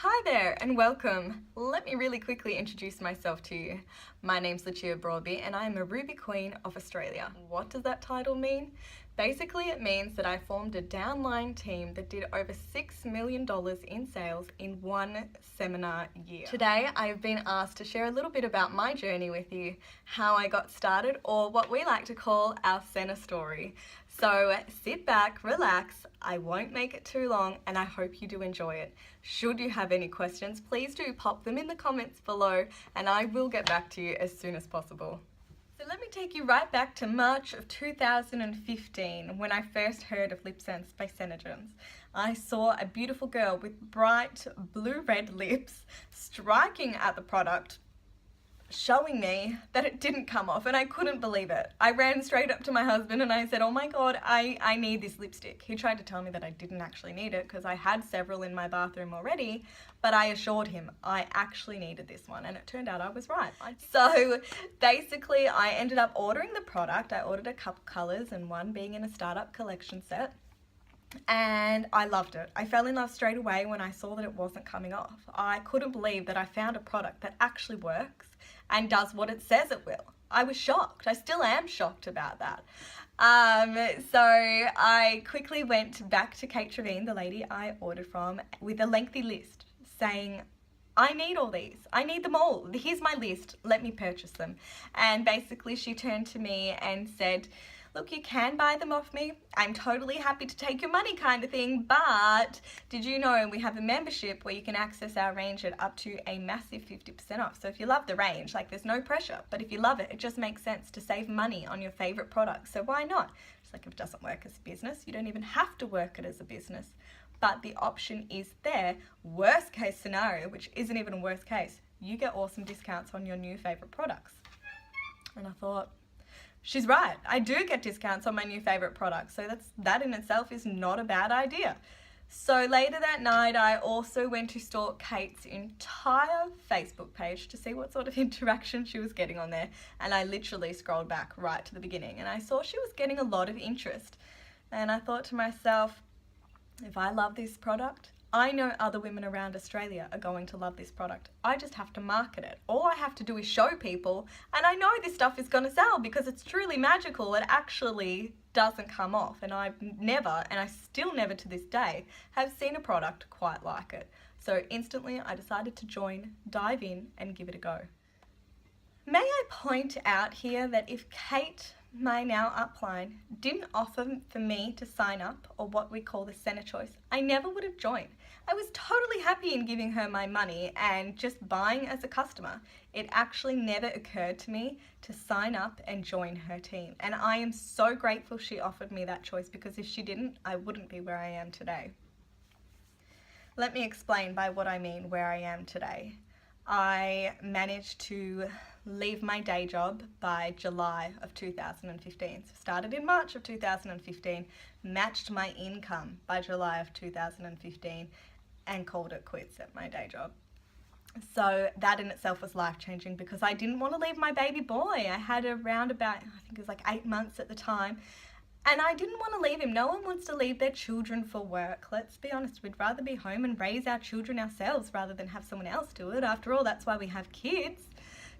Hi there and welcome. Let me really quickly introduce myself to you. My name's Lucia Broadby and I am a Ruby Queen of Australia. What does that title mean? Basically it means that I formed a downline team that did over $6 million in sales in one seminar year. Today I've been asked to share a little bit about my journey with you, how I got started, or what we like to call our Sena story. So sit back, relax, I won't make it too long and I hope you do enjoy it. Should you have any questions, please do pop them in the comments below and I will get back to you as soon as possible. So let me take you right back to March of 2015 when I first heard of Lip Sense by SeneGence. I saw a beautiful girl with bright blue-red lips striking at the product, showing me that it didn't come off, and I couldn't believe it. I ran straight up to my husband and I said, oh my god, I need this lipstick. He tried to tell me that I didn't actually need it because I had several in my bathroom already, but I assured him I actually needed this one, and it turned out I was right. So basically I ended up ordering the product. I ordered a couple colors and one being in a startup collection set. And I loved it. I fell in love straight away when I saw that it wasn't coming off. I couldn't believe that I found a product that actually works and does what it says it will. I was shocked. I still am shocked about that. So I quickly went back to Kate Trevine, the lady I ordered from, with a lengthy list saying, I need all these. I need them all. Here's my list. Let me purchase them. And basically she turned to me and said, look, you can buy them off me. I'm totally happy to take your money kind of thing, but did you know we have a membership where you can access our range at up to a massive 50% off. So if you love the range, like there's no pressure, but if you love it, it just makes sense to save money on your favorite products. So why not? It's like if it doesn't work as a business, you don't even have to work it as a business. But the option is there. Worst case scenario, which isn't even a worst case, you get awesome discounts on your new favorite products. And I thought, she's right. I do get discounts on my new favorite products, so that in itself is not a bad idea. So later that night, I also went to stalk Kate's entire Facebook page to see what sort of interaction she was getting on there, and I literally scrolled back right to the beginning, and I saw she was getting a lot of interest. And I thought to myself, if I love this product, I know other women around Australia are going to love this product. I just have to market it. All I have to do is show people, and I know this stuff is going to sell because it's truly magical. It actually doesn't come off, and I've never, and I still never to this day, have seen a product quite like it. So instantly I decided to join, dive in, and give it a go. May I point out here that if Kate, my now upline, didn't offer for me to sign up, or what we call the Sena choice, I never would have joined. I was totally happy in giving her my money and just buying as a customer. It actually never occurred to me to sign up and join her team. And I am so grateful she offered me that choice, because if she didn't, I wouldn't be where I am today. Let me explain by what I mean where I am today. I managed to leave my day job by July of 2015. So started in March of 2015, matched my income by July of 2015 and called it quits at my day job. So that in itself was life-changing because I didn't want to leave my baby boy. I had around about, I think it was like 8 months at the time, and I didn't want to leave him. No one wants to leave their children for work. Let's be honest, we'd rather be home and raise our children ourselves rather than have someone else do it. After all, that's why we have kids.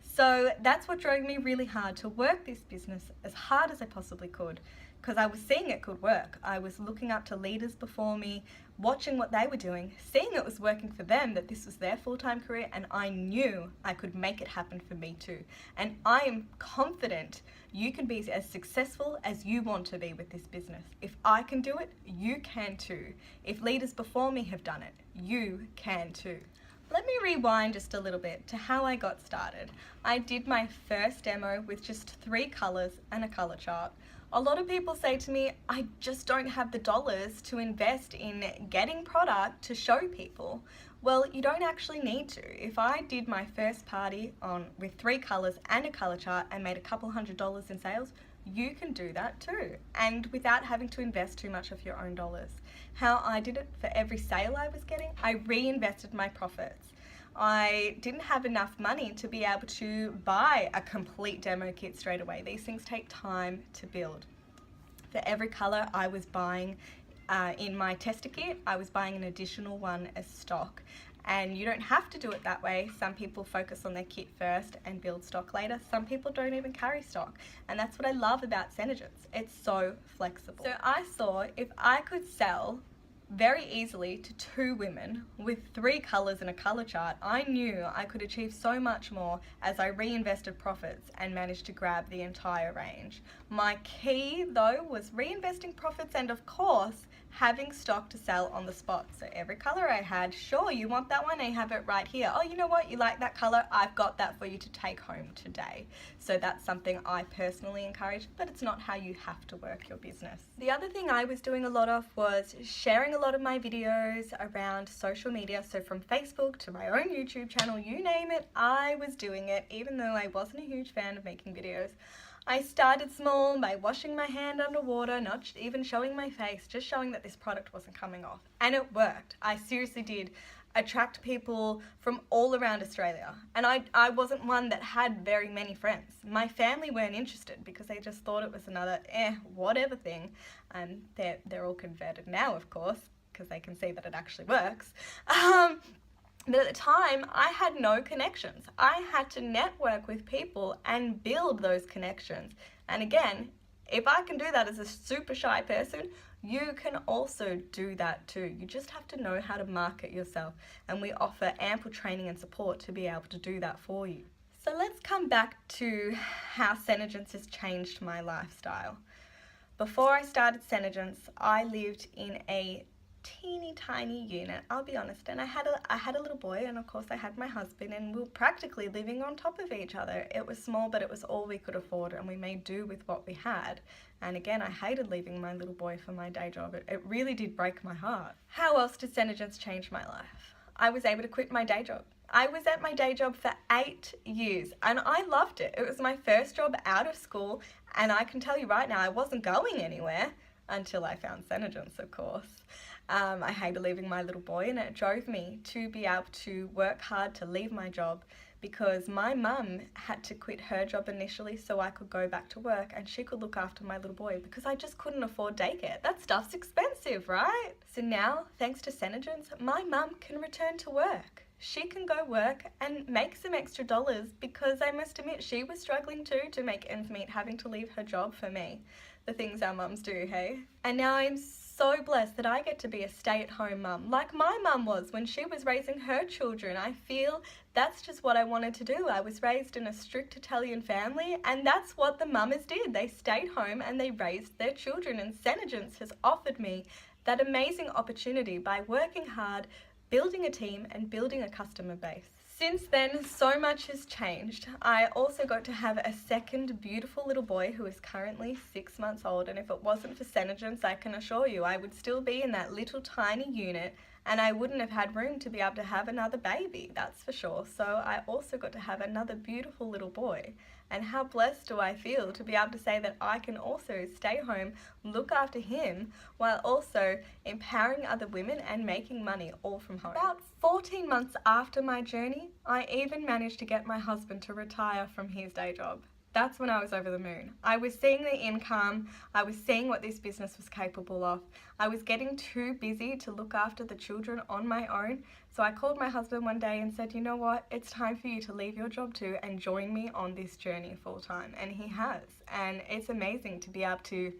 So that's what drove me really hard to work this business as hard as I possibly could, because I was seeing it could work. I was looking up to leaders before me, watching what they were doing, seeing it was working for them, that this was their full-time career, and I knew I could make it happen for me too. And I am confident you can be as successful as you want to be with this business. If I can do it, you can too. If leaders before me have done it, you can too. Let me rewind just a little bit to how I got started. I did my first demo with just 3 colors and a color chart. A lot of people say to me, I just don't have the dollars to invest in getting product to show people. Well, you don't actually need to. If I did my first party with 3 colors and a color chart and made a couple $100 in sales, you can do that too, and without having to invest too much of your own dollars. How I did it, for every sale I was getting, I reinvested my profits. I didn't have enough money to be able to buy a complete demo kit straight away. These things take time to build. For every color I was buying in my tester kit, I was buying an additional one as stock. And you don't have to do it that way. Some people focus on their kit first and build stock later. Some people don't even carry stock. And that's what I love about SeneGence. It's so flexible. So I saw if I could sell very easily to 2 women with 3 colors in a color chart, I knew I could achieve so much more as I reinvested profits and managed to grab the entire range. My key though was reinvesting profits and of course having stock to sell on the spot. So every color I had, sure, you want that one? I have it right here. Oh, you know what? You like that color? I've got that for you to take home today. So that's something I personally encourage, but it's not how you have to work your business. The other thing I was doing a lot of was sharing a lot of my videos around social media. So from Facebook to my own YouTube channel, you name it, I was doing it, even though I wasn't a huge fan of making videos. I started small by washing my hand underwater, not even showing my face, just showing that this product wasn't coming off. And it worked. I seriously did attract people from all around Australia. And I wasn't one that had very many friends. My family weren't interested because they just thought it was another whatever thing. And they're all converted now, of course, because they can see that it actually works. But at the time, I had no connections. I had to network with people and build those connections. And again, if I can do that as a super shy person, you can also do that too. You just have to know how to market yourself. And we offer ample training and support to be able to do that for you. So let's come back to how SeneGence has changed my lifestyle. Before I started SeneGence, I lived in a teeny tiny unit, I'll be honest, and I had a little boy, and of course I had my husband, and we were practically living on top of each other. It was small, but it was all we could afford, and we made do with what we had. And again, I hated leaving my little boy for my day job. It really did break my heart. How else did SeneGence change my life? I was able to quit my day job. I was at my day job for 8 years and I loved it. It was my first job out of school, and I can tell you right now, I wasn't going anywhere until I found SeneGence, of course. I hated leaving my little boy, and it drove me to be able to work hard to leave my job, because my mum had to quit her job initially so I could go back to work and she could look after my little boy, because I just couldn't afford daycare. That stuff's expensive, right? So now, thanks to SeneGence, my mum can return to work. She can go work and make some extra dollars, because I must admit she was struggling too to make ends meet, having to leave her job for me. The things our mums do, hey? And now I'm so blessed that I get to be a stay-at-home mum, like my mum was when she was raising her children. I feel that's just what I wanted to do. I was raised in a strict Italian family, and that's what the mamas did. They stayed home and they raised their children, and SeneGence has offered me that amazing opportunity by working hard, building a team and building a customer base. Since then, so much has changed. I also got to have a second beautiful little boy who is currently 6 months old, and if it wasn't for SeneGence, I can assure you I would still be in that little tiny unit, and I wouldn't have had room to be able to have another baby, that's for sure. So I also got to have another beautiful little boy. And how blessed do I feel to be able to say that I can also stay home, look after him, while also empowering other women and making money all from home. About 14 months after my journey, I even managed to get my husband to retire from his day job. That's when I was over the moon. I was seeing the income, I was seeing what this business was capable of. I was getting too busy to look after the children on my own, so I called my husband one day and said, you know what, it's time for you to leave your job too and join me on this journey full time. And he has, and it's amazing to be able to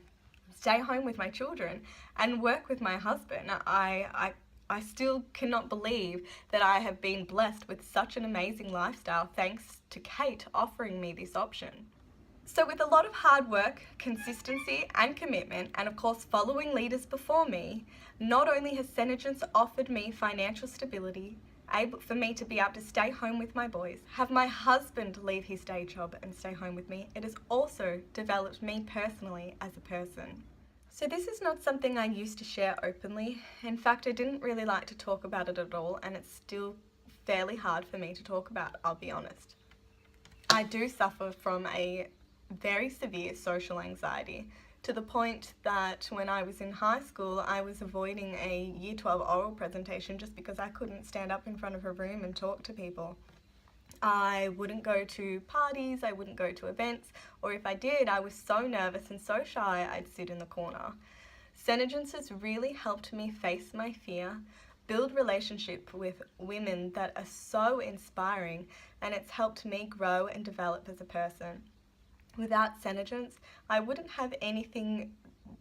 stay home with my children and work with my husband. I still cannot believe that I have been blessed with such an amazing lifestyle thanks to Kate offering me this option. So with a lot of hard work, consistency and commitment, and of course following leaders before me, not only has SeneGence offered me financial stability, able for me to be able to stay home with my boys, have my husband leave his day job and stay home with me, it has also developed me personally as a person. So this is not something I used to share openly. In fact, I didn't really like to talk about it at all, and it's still fairly hard for me to talk about, I'll be honest. I do suffer from a very severe social anxiety, to the point that when I was in high school, I was avoiding a Year 12 oral presentation just because I couldn't stand up in front of a room and talk to people. I wouldn't go to parties, I wouldn't go to events, or if I did, I was so nervous and so shy, I'd sit in the corner. SeneGence has really helped me face my fear, build relationship with women that are so inspiring, and it's helped me grow and develop as a person. Without SeneGence, I wouldn't have anything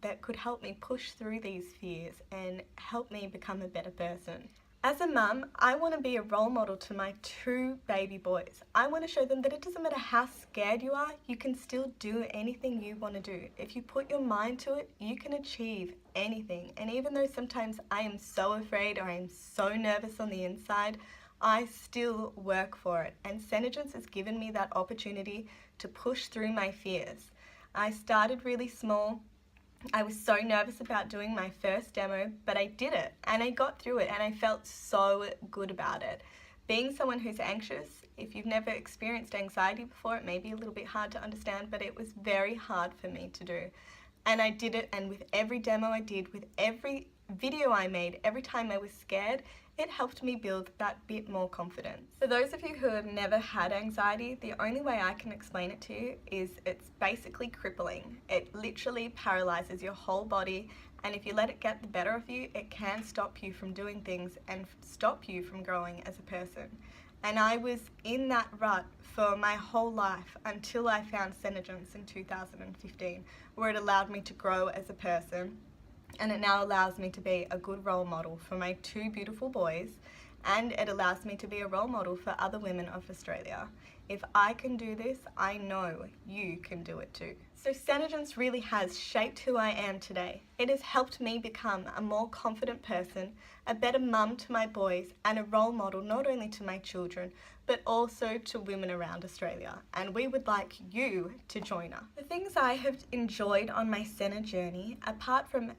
that could help me push through these fears and help me become a better person. As a mum, I want to be a role model to my 2 baby boys. I want to show them that it doesn't matter how scared you are, you can still do anything you want to do. If you put your mind to it, you can achieve anything. And even though sometimes I am so afraid or I am so nervous on the inside, I still work for it. And SeneGence has given me that opportunity to push through my fears. I started really small. I was so nervous about doing my first demo, but I did it and I got through it and I felt so good about it. Being someone who's anxious, if you've never experienced anxiety before, it may be a little bit hard to understand, but it was very hard for me to do. And I did it, and with every demo I did, with every video I made, every time I was scared, it helped me build that bit more confidence. For those of you who have never had anxiety, the only way I can explain it to you is it's basically crippling. It literally paralyzes your whole body, and if you let it get the better of you, it can stop you from doing things and stop you from growing as a person. And I was in that rut for my whole life until I found SeneGence in 2015, where it allowed me to grow as a person. And it now allows me to be a good role model for my 2 beautiful boys, and it allows me to be a role model for other women of Australia. If I can do this, I know you can do it too. So SeneGence really has shaped who I am today. It has helped me become a more confident person, a better mum to my boys, and a role model not only to my children, but also to women around Australia. And we would like you to join us. The things I have enjoyed on my Sene journey, apart from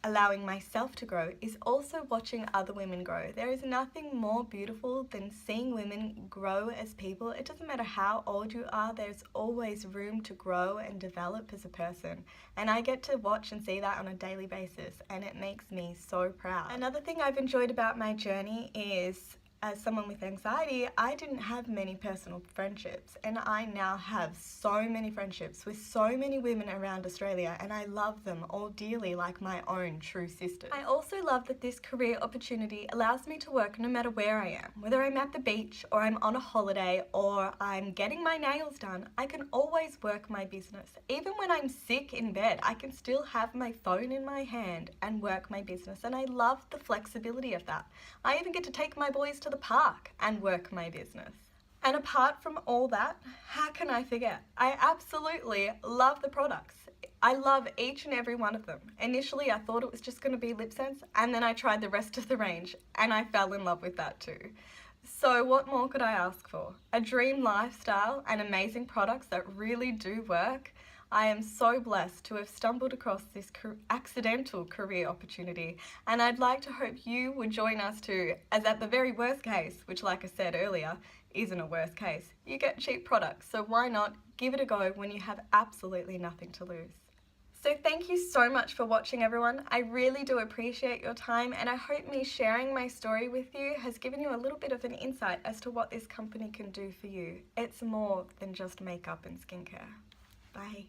allowing myself to grow, is also watching other women grow. There is nothing more beautiful than seeing women grow as people. It doesn't matter how old you are, there's always room to grow and develop as a person. And I get to watch and see that on a daily basis, and it makes me so proud. Another thing I've enjoyed about my journey is, as someone with anxiety, I didn't have many personal friendships, and I now have so many friendships with so many women around Australia, and I love them all dearly like my own true sisters. I also love that this career opportunity allows me to work no matter where I am. Whether I'm at the beach or I'm on a holiday or I'm getting my nails done, I can always work my business. Even when I'm sick in bed, I can still have my phone in my hand and work my business, and I love the flexibility of that. I even get to take my boys to the park and work my business. And apart from all that, how can I forget? I absolutely love the products. I love each and every one of them. Initially, I thought it was just going to be lip sense, and then I tried the rest of the range, and I fell in love with that too. So what more could I ask for? A dream lifestyle and amazing products that really do work. I am so blessed to have stumbled across this accidental career opportunity, and I'd like to hope you would join us too, as at the very worst case, which like I said earlier, isn't a worst case, you get cheap products, so why not give it a go when you have absolutely nothing to lose. So thank you so much for watching, everyone. I really do appreciate your time, and I hope me sharing my story with you has given you a little bit of an insight as to what this company can do for you. It's more than just makeup and skincare. Bye.